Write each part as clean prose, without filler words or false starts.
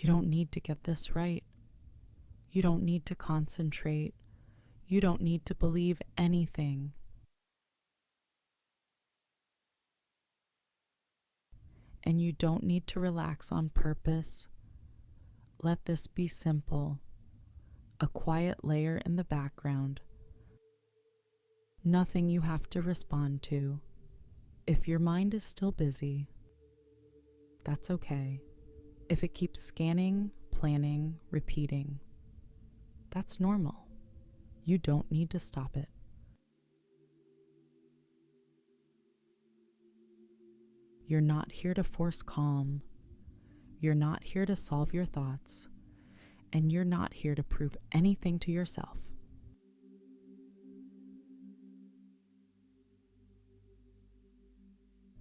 You don't need to get this right. You don't need to concentrate. You don't need to believe anything. And you don't need to relax on purpose. Let this be simple, a quiet layer in the background. Nothing you have to respond to. If your mind is still busy, that's okay. If it keeps scanning, planning, repeating, that's normal. You don't need to stop it. You're not here to force calm. You're not here to solve your thoughts. And you're not here to prove anything to yourself.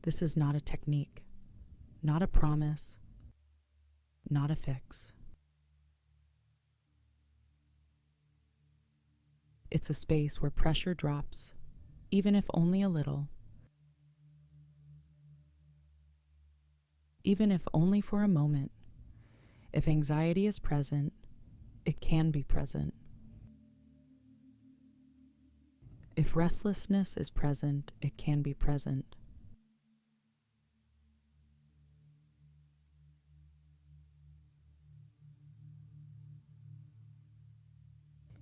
This is not a technique, not a promise, not a fix. It's a space where pressure drops, even if only a little. Even if only for a moment. If anxiety is present, it can be present. If restlessness is present, it can be present.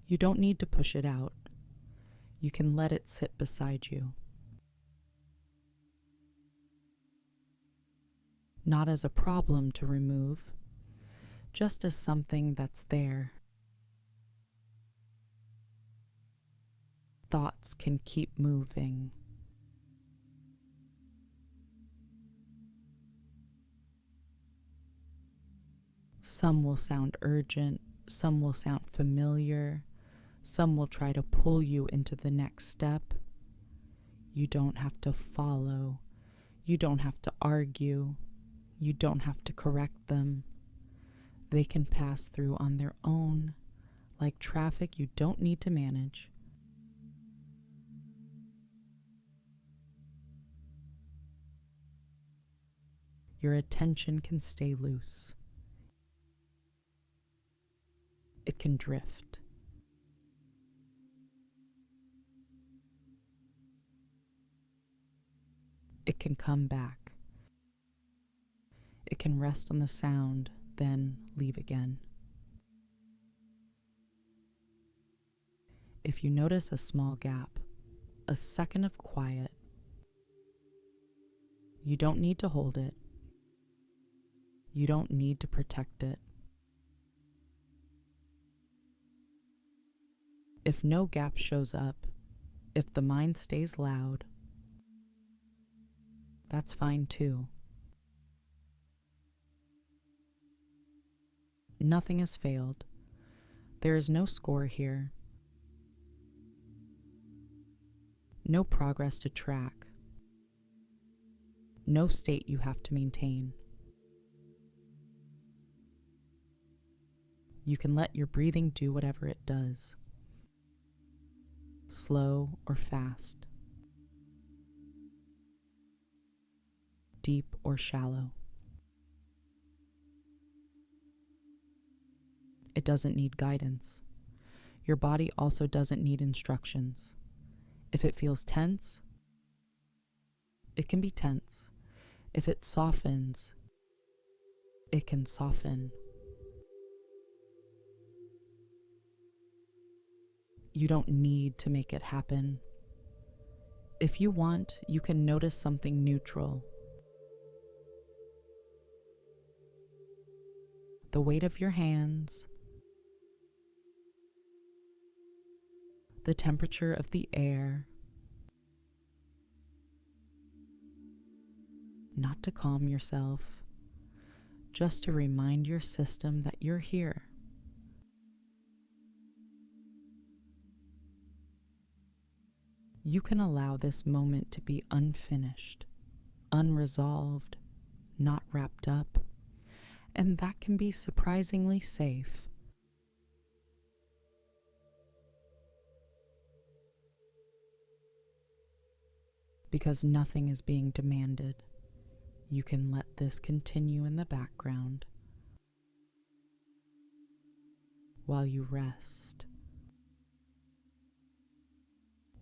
You don't need to push it out. You can let it sit beside you. Not as a problem to remove, just as something that's there. Thoughts can keep moving. Some will sound urgent, some will sound familiar, some will try to pull you into the next step. You don't have to follow, you don't have to argue, you don't have to correct them. They can pass through on their own, like traffic you don't need to manage. Your attention can stay loose. It can drift. It can come back. It can rest on the sound, then leave again. If you notice a small gap, a second of quiet, you don't need to hold it. You don't need to protect it. If no gap shows up, if the mind stays loud, that's fine too. Nothing has failed. There is no score here. No progress to track. No state you have to maintain. You can let your breathing do whatever it does. Slow or fast. Deep or shallow. It doesn't need guidance. Your body also doesn't need instructions. If it feels tense, it can be tense. If it softens, it can soften. You don't need to make it happen. If you want, you can notice something neutral. The weight of your hands, the temperature of the air. Not to calm yourself, just to remind your system that you're here. You can allow this moment to be unfinished, unresolved, not wrapped up, and that can be surprisingly safe. Because nothing is being demanded, you can let this continue in the background. while you rest,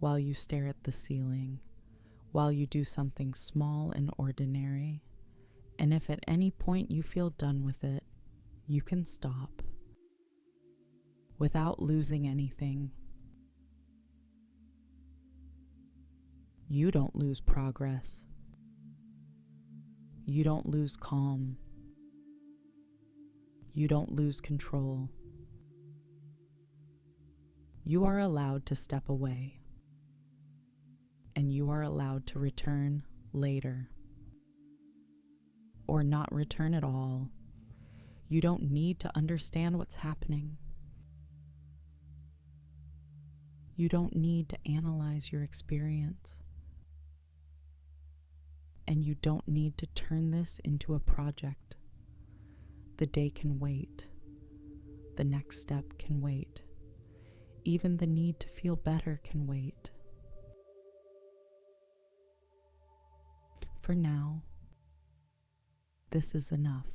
while you stare at the ceiling, while you do something small and ordinary. And if at any point you feel done with it, you can stop without losing anything. You don't lose progress. You don't lose calm. You don't lose control. You are allowed to step away, and you are allowed to return later, or not return at all. You don't need to understand what's happening. You don't need to analyze your experience. And you don't need to turn this into a project. The day can wait. The next step can wait. Even the need to feel better can wait. For now, this is enough.